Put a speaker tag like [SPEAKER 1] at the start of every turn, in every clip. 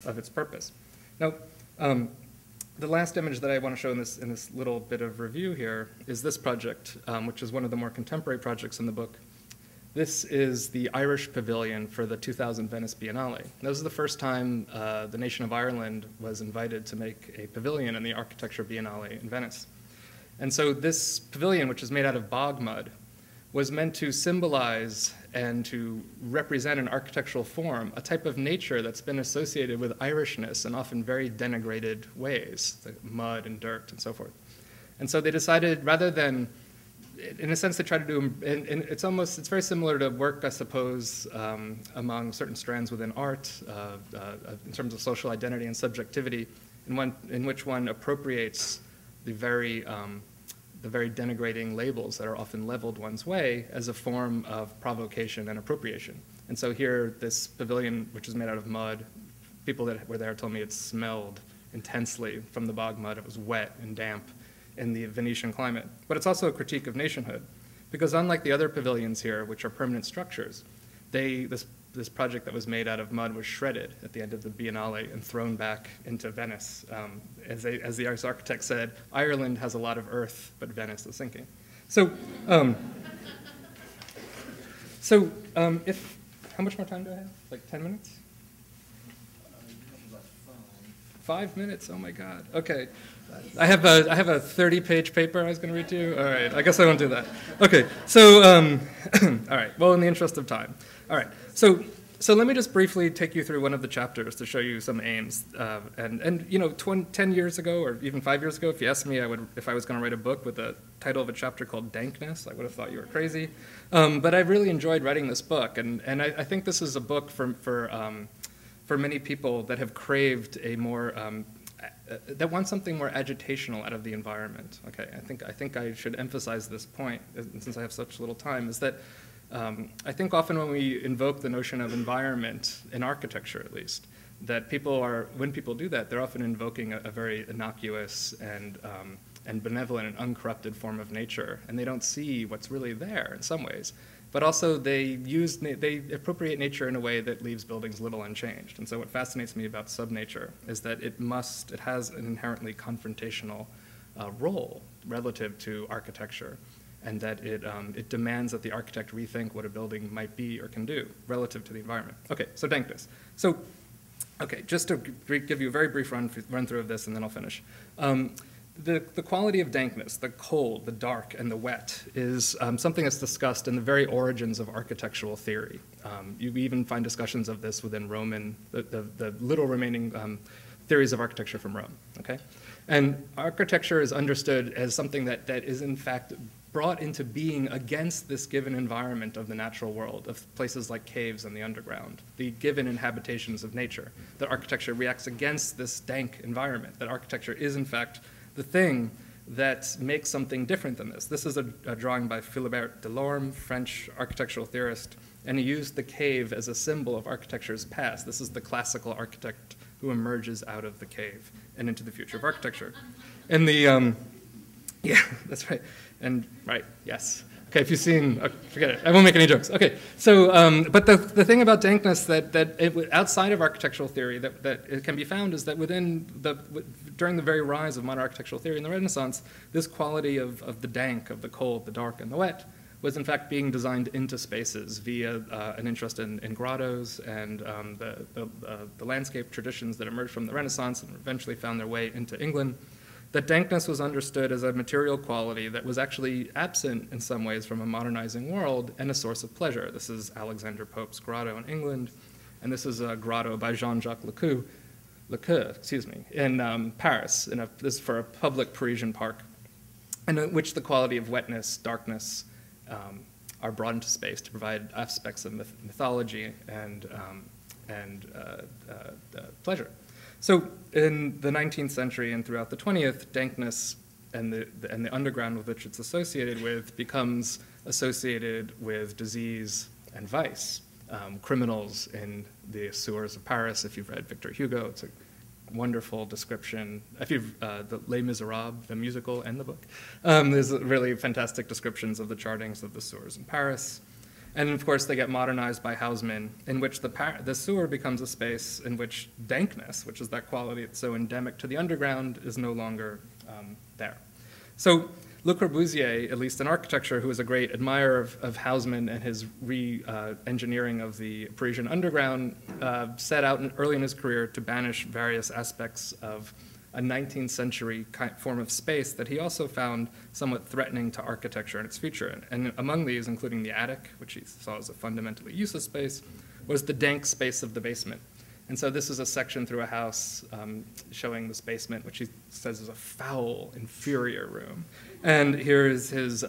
[SPEAKER 1] of its purpose. Now, the last image that I want to show in this little bit of review here is this project, which is one of the more contemporary projects in the book. This is the Irish Pavilion for the 2000 Venice Biennale. This is the first time the nation of Ireland was invited to make a pavilion in the Architecture Biennale in Venice. And so this pavilion, which is made out of bog mud, was meant to symbolize and to represent in architectural form a type of nature that's been associated with Irishness in often very denigrated ways, like mud and dirt and so forth. And so they decided, rather than, in a sense, they tried to do, and it's very similar to work, I suppose, among certain strands within art, in terms of social identity and subjectivity, in which one appropriates the very denigrating labels that are often leveled one's way as a form of provocation and appropriation. And so here, this pavilion, which is made out of mud, people that were there told me it smelled intensely from the bog mud. It was wet and damp in the Venetian climate. But it's also a critique of nationhood, because unlike the other pavilions here, which are permanent structures, this project that was made out of mud was shredded at the end of the Biennale and thrown back into Venice. As the architect said, Ireland has a lot of earth, but Venice is sinking. So, how much more time do I have? Like 10 minutes? 5 minutes? Oh my God. Okay. I have a 30-page paper I was going to read to you. All right. I guess I won't do that. Okay. So, all right. Well, in the interest of time. All right. So let me just briefly take you through one of the chapters to show you some aims. And you know, 10 years ago, or even 5 years ago, if you asked me, if I was going to write a book with the title of a chapter called Dankness, I would have thought you were crazy. But I really enjoyed writing this book, and I think this is a book for many people that have craved a more that want something more agitational out of the environment. Okay, I think I should emphasize this point, since I have such little time, is that I think often when we invoke the notion of environment, in architecture at least, that when people do that, they're often invoking a very innocuous and benevolent and uncorrupted form of nature, and they don't see what's really there in some ways. But also they appropriate nature in a way that leaves buildings little unchanged. And so what fascinates me about subnature is that it has an inherently confrontational role relative to architecture, and that it demands that the architect rethink what a building might be or can do relative to the environment. Okay, so dankness. So, okay, just to give you a very brief run through of this, and then I'll finish. The quality of dankness, the cold, the dark, and the wet, is something that's discussed in the very origins of architectural theory. You even find discussions of this within the little remaining theories of architecture from Rome. Okay, and architecture is understood as something that is in fact brought into being against this given environment of the natural world, of places like caves and the underground, the given inhabitations of nature. That architecture reacts against this dank environment. That architecture is in fact the thing that makes something different than this. This is a drawing by Philibert Delorme, French architectural theorist, and he used the cave as a symbol of architecture's past. This is the classical architect who emerges out of the cave and into the future of architecture. And yeah, that's right. And right, yes. Okay, if you've seen, forget it. I won't make any jokes. Okay, so, but the thing about dankness outside of architectural theory that it can be found is that during the very rise of modern architectural theory in the Renaissance, this quality of the dank, of the cold, the dark, and the wet was in fact being designed into spaces via an interest in grottos and the landscape traditions that emerged from the Renaissance and eventually found their way into England. That dankness was understood as a material quality that was actually absent in some ways from a modernizing world and a source of pleasure. This is Alexander Pope's grotto in England, and this is a grotto by Jean-Jacques Lecoeur, in Paris. This is for a public Parisian park, in which the quality of wetness, darkness are brought into space to provide aspects of mythology and pleasure. So in the 19th century and throughout the 20th, dankness and the underground with which it's associated with becomes associated with disease and vice. Criminals in the sewers of Paris, if you've read Victor Hugo, it's a wonderful description. If you've the Les Miserables, the musical and the book, there's really fantastic descriptions of the chartings of the sewers in Paris. And of course, they get modernized by Hausmann, in which the sewer becomes a space in which dankness, which is that quality that's so endemic to the underground, is no longer there. So Le Corbusier, at least in architecture, who was a great admirer of Hausmann and his re-engineering of the Parisian underground, set out early in his career to banish various aspects of a 19th century form of space that he also found somewhat threatening to architecture and its future. And among these, including the attic, which he saw as a fundamentally useless space, was the dank space of the basement. And so this is a section through a house showing this basement, which he says is a foul, inferior room. And here is his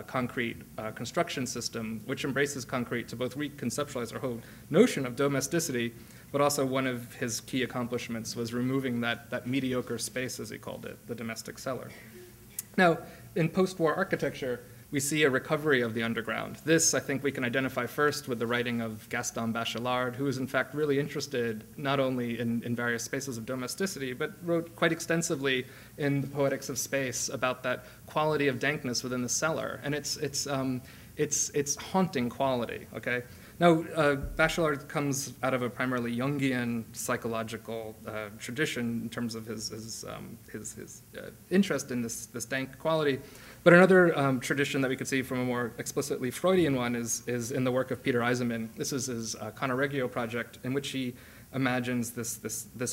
[SPEAKER 1] concrete construction system, which embraces concrete to both reconceptualize our whole notion of domesticity, but also one of his key accomplishments was removing that mediocre space, as he called it, the domestic cellar. Now, in post-war architecture, we see a recovery of the underground. This, I think, we can identify first with the writing of Gaston Bachelard, who was in fact really interested not only in various spaces of domesticity, but wrote quite extensively in the Poetics of Space about that quality of dankness within the cellar, and it's haunting quality. Okay. Now, Bachelard comes out of a primarily Jungian psychological tradition in terms of his interest in this dank quality. But another tradition that we could see from a more explicitly Freudian one is in the work of Peter Eisenman. This is his Conoregio project, in which he imagines this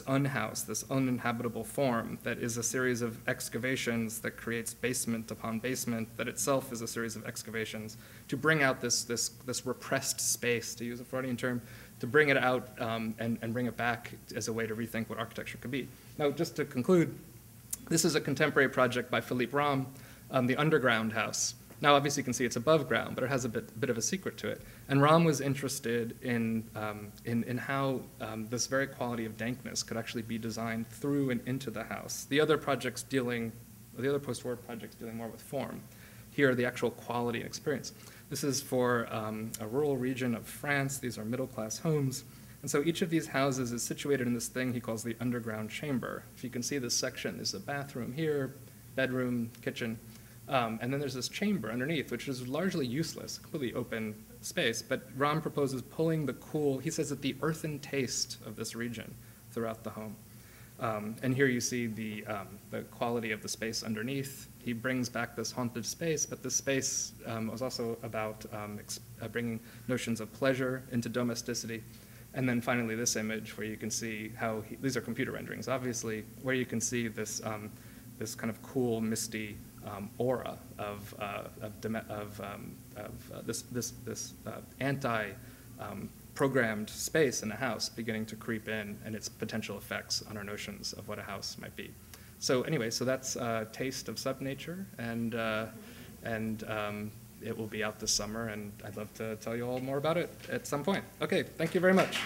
[SPEAKER 1] unhouse, this uninhabitable form that is a series of excavations that creates basement upon basement, that itself is a series of excavations to bring out this repressed space, to use a Freudian term, to bring it out and bring it back as a way to rethink what architecture could be. Now, just to conclude, this is a contemporary project by Philippe Rahm, the Underground House. Now, obviously, you can see it's above ground, but it has a bit of a secret to it. And Rahm was interested in how this very quality of dankness could actually be designed through and into the house. The other post-war projects dealing more with form. Here, the actual quality and experience. This is for a rural region of France. These are middle-class homes. And so each of these houses is situated in this thing he calls the underground chamber. If you can see this section, there's a bathroom here, bedroom, kitchen. And then there's this chamber underneath, which is largely useless, completely open space. But Rahm proposes pulling the cool, he says that the earthen taste of this region throughout the home. And here you see the quality of the space underneath. He brings back this haunted space, but this space was also about bringing notions of pleasure into domesticity. And then finally this image where you can see how, these are computer renderings, obviously, where you can see this, this kind of cool, misty aura of this anti-programmed space in a house beginning to creep in, and its potential effects on our notions of what a house might be. So anyway, so that's a taste of subnature, and it will be out this summer, and I'd love to tell you all more about it at some point. Okay, thank you very much.